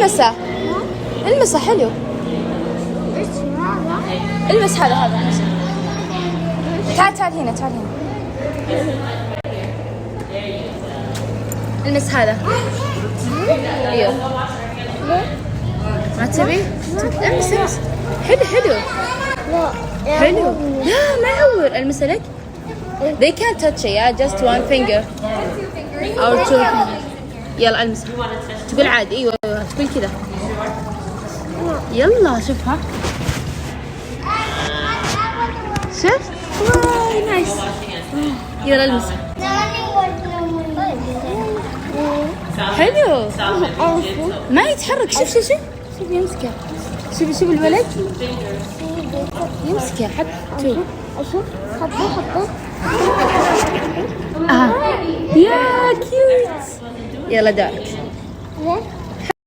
المسه. المسه حلو. المس هذا المس. تعال هنا المس هذا. ايوه ما تبي؟ المس حلو. حلو. لا ما يعور. المس لك. They can't touch it, yeah, just one finger or two fingers. يلا المس. تقول عادي. ايوه تقول كذا. يلا شوفها. شفت؟ واي نايس. يلا المس. حلو. ما يتحرك. شوف يمسكه. شوف الولد يمسكه. حط اشوف حطه يا كيوت. يلا دارك.